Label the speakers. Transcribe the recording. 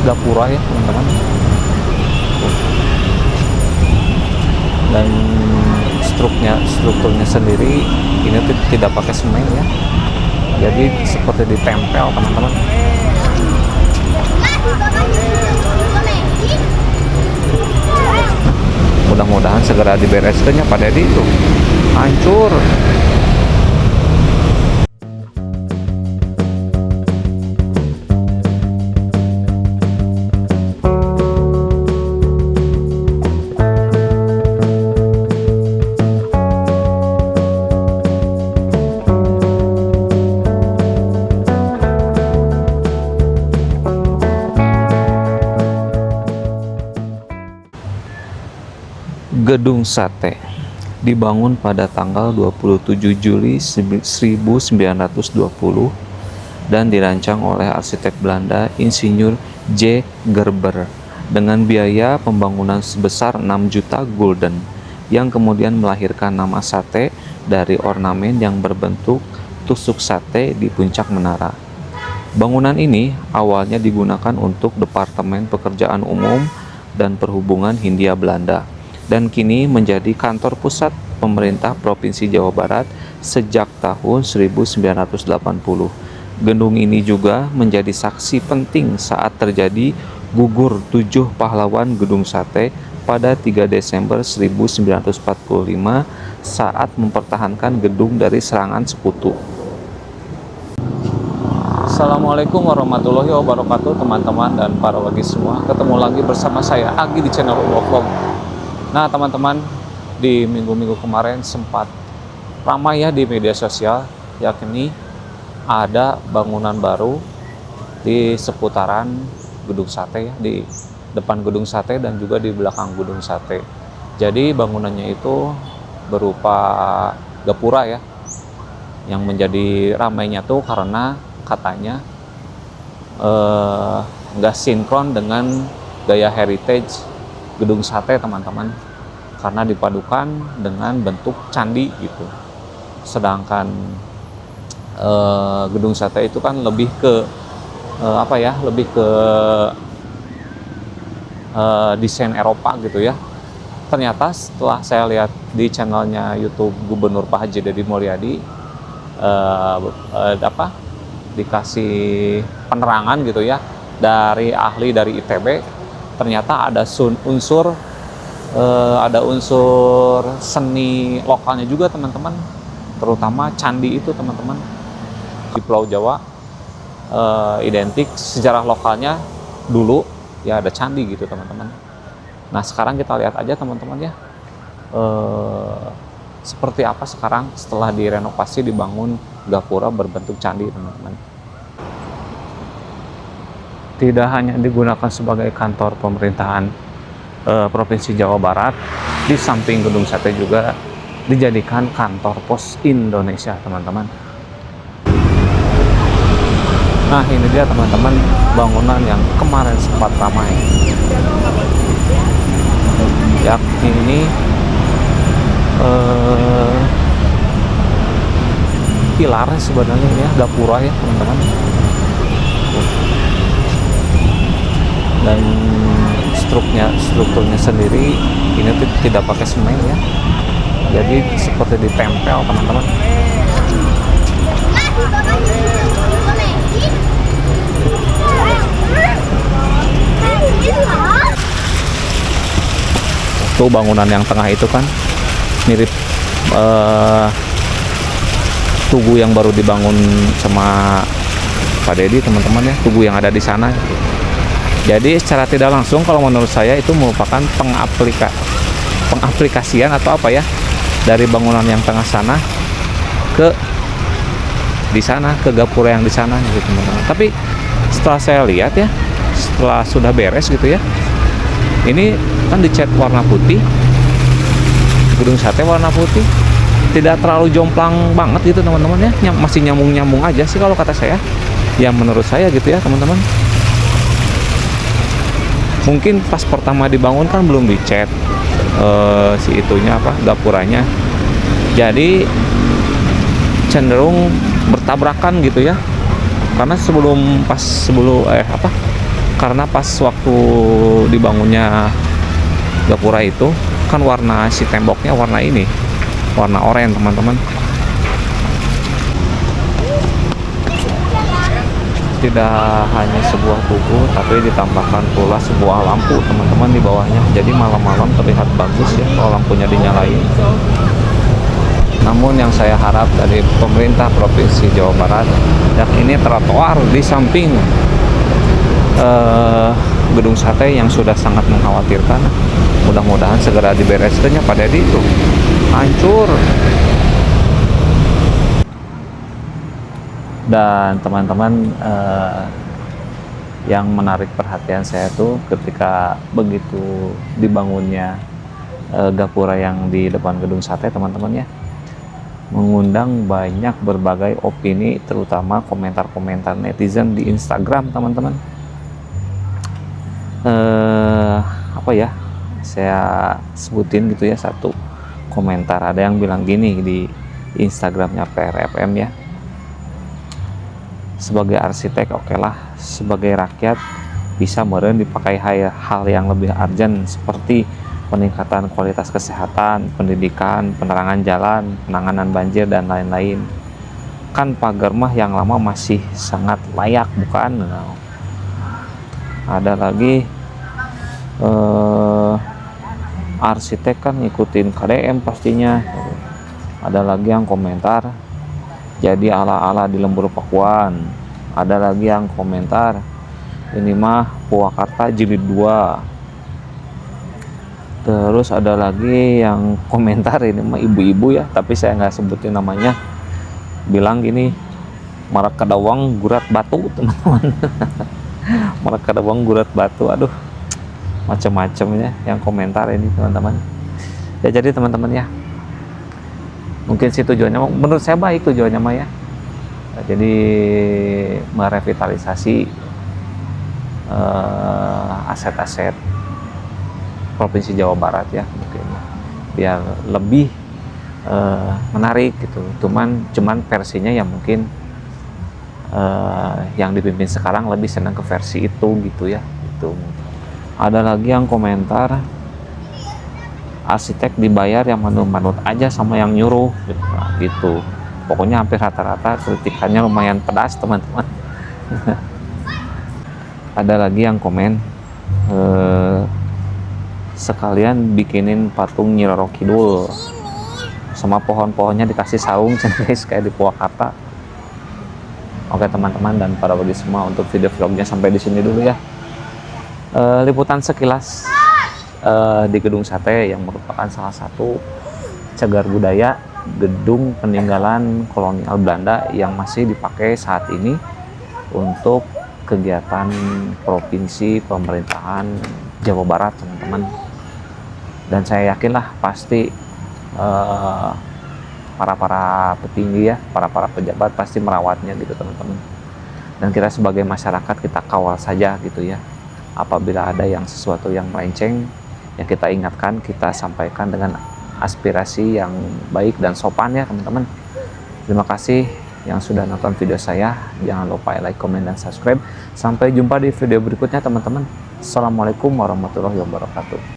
Speaker 1: gapura ya teman-teman. Dan strukturnya sendiri ini tidak pakai semen ya, jadi seperti ditempel teman-teman. Mudah-mudahan segera dibereskan ya Pak Dedi, itu hancur. Gedung Sate dibangun pada tanggal 27 Juli 1920 dan dirancang oleh arsitek Belanda Insinyur J. Gerber dengan biaya pembangunan sebesar 6 juta gulden, yang kemudian melahirkan nama sate dari ornamen yang berbentuk tusuk sate di puncak menara. Bangunan ini awalnya digunakan untuk Departemen Pekerjaan Umum dan Perhubungan Hindia Belanda, dan kini menjadi kantor pusat pemerintah Provinsi Jawa Barat sejak tahun 1980. Gedung ini juga menjadi saksi penting saat terjadi gugur 7 pahlawan Gedung Sate pada 3 Desember 1945 saat mempertahankan gedung dari serangan sekutu. Assalamualaikum warahmatullahi wabarakatuh teman-teman dan para wagi semua. Ketemu lagi bersama saya Agi di channel Vlog. Nah teman-teman, di minggu-minggu kemarin sempat ramai ya di media sosial, yakni ada bangunan baru di seputaran Gedung Sate ya, di depan Gedung Sate dan juga di belakang Gedung Sate. Jadi bangunannya itu berupa gapura ya, yang menjadi ramainya tuh karena katanya nggak sinkron dengan gaya heritage Gedung Sate teman-teman, karena dipadukan dengan bentuk candi gitu. Sedangkan Gedung Sate itu kan lebih ke lebih ke desain Eropa gitu ya. Ternyata setelah saya lihat di channelnya YouTube Gubernur Pak Haji Deddy Mulyadi, dikasih penerangan gitu ya dari ahli dari ITB, ternyata ada unsur seni lokalnya juga teman-teman, terutama candi itu teman-teman. Di Pulau Jawa identik sejarah lokalnya dulu ya ada candi gitu teman-teman. Nah sekarang kita lihat aja teman-teman ya, seperti apa sekarang setelah direnovasi, dibangun gapura berbentuk candi teman-teman. Tidak hanya digunakan sebagai kantor pemerintahan Provinsi Jawa Barat, di samping Gedung Sate juga dijadikan kantor pos Indonesia teman-teman. Nah ini dia teman-teman bangunan yang kemarin sempat ramai, yakni ini pilarnya sebenarnya ya gapura ya teman-teman, dan strukturnya sendiri ini tidak pakai semen ya, jadi seperti ditempel teman-teman. Tuh bangunan yang tengah itu kan mirip tugu yang baru dibangun sama Pak Dedi teman-teman ya, tugu yang ada di sana. Jadi secara tidak langsung kalau menurut saya itu merupakan pengaplikasian atau apa ya dari bangunan yang tengah sana ke di sana, ke gapura yang di sana gitu teman-teman. Tapi setelah saya lihat ya, setelah sudah beres gitu ya, ini kan dicat warna putih, Gedung Sate warna putih, tidak terlalu jomplang banget gitu teman-teman ya, masih nyambung-nyambung aja sih kalau kata saya ya, menurut saya gitu ya teman-teman. Mungkin pas pertama dibangun kan belum dicat si itunya gapuranya, jadi cenderung bertabrakan gitu ya, karena karena pas waktu dibangunnya gapura itu kan warna si temboknya warna ini, warna oranye teman-teman. Tidak hanya sebuah tugu, tapi ditambahkan pula sebuah lampu teman-teman di bawahnya. Jadi malam-malam terlihat bagus ya kalau lampunya dinyalain. Namun yang saya harap dari pemerintah Provinsi Jawa Barat, dan ini trotoar di samping gedung sate yang sudah sangat mengkhawatirkan, mudah-mudahan segera dibereskannya pada itu hancur. Dan teman-teman, yang menarik perhatian saya tuh ketika begitu dibangunnya gapura yang di depan gedung sate teman-teman ya, mengundang banyak berbagai opini, terutama komentar-komentar netizen di Instagram teman-teman. Apa ya, saya sebutin gitu ya, satu komentar. Ada yang bilang gini di Instagramnya PRFM ya, sebagai arsitek oke lah, sebagai rakyat bisa meureun dipakai hal yang lebih urgent seperti peningkatan kualitas kesehatan, pendidikan, penerangan jalan, penanganan banjir, dan lain-lain. Kan pagar mah yang lama masih sangat layak, bukan? Nah, ada lagi arsitek kan ngikutin KDM pastinya. Ada lagi yang komentar jadi ala-ala di Lembur Pakuan. Ada lagi yang komentar ini mah Purwakarta jilid 2. Terus ada lagi yang komentar ini mah ibu-ibu ya, tapi saya nggak sebutin namanya, bilang gini, Marak Kadawang gurat batu teman-teman. Marak Kadawang gurat batu, aduh macam-macam ya yang komentar ini teman-teman ya. Jadi teman-teman ya, mungkin sih tujuannya menurut saya baik tujuannya mah ya, jadi merevitalisasi aset-aset Provinsi Jawa Barat ya, mungkin biar lebih menarik gitu. Cuman versinya ya mungkin yang dipimpin sekarang lebih senang ke versi itu gitu ya. Itu ada lagi yang komentar arsitek dibayar yang manut-manut aja sama yang nyuruh gitu. Nah, gitu. Pokoknya hampir rata-rata kritikannya lumayan pedas teman-teman. Ada lagi yang komen sekalian bikinin patung Nyi Roro Kidul sama pohon-pohonnya dikasih saung guys kayak di Purwakarta. Oke teman-teman dan para bagi semua, untuk video vlognya sampai di sini dulu ya. Liputan sekilas di gedung sate yang merupakan salah satu cagar budaya, gedung peninggalan kolonial Belanda yang masih dipakai saat ini untuk kegiatan provinsi pemerintahan Jawa Barat teman-teman. Dan saya yakinlah pasti para petinggi ya, para pejabat pasti merawatnya gitu teman-teman. Dan kita sebagai masyarakat kita kawal saja gitu ya. Apabila ada yang sesuatu yang melenceng, yang kita ingatkan, kita sampaikan dengan aspirasi yang baik dan sopan ya teman-teman. Terima kasih yang sudah nonton video saya. Jangan lupa like, comment, dan subscribe. Sampai jumpa di video berikutnya teman-teman. Assalamualaikum warahmatullahi wabarakatuh.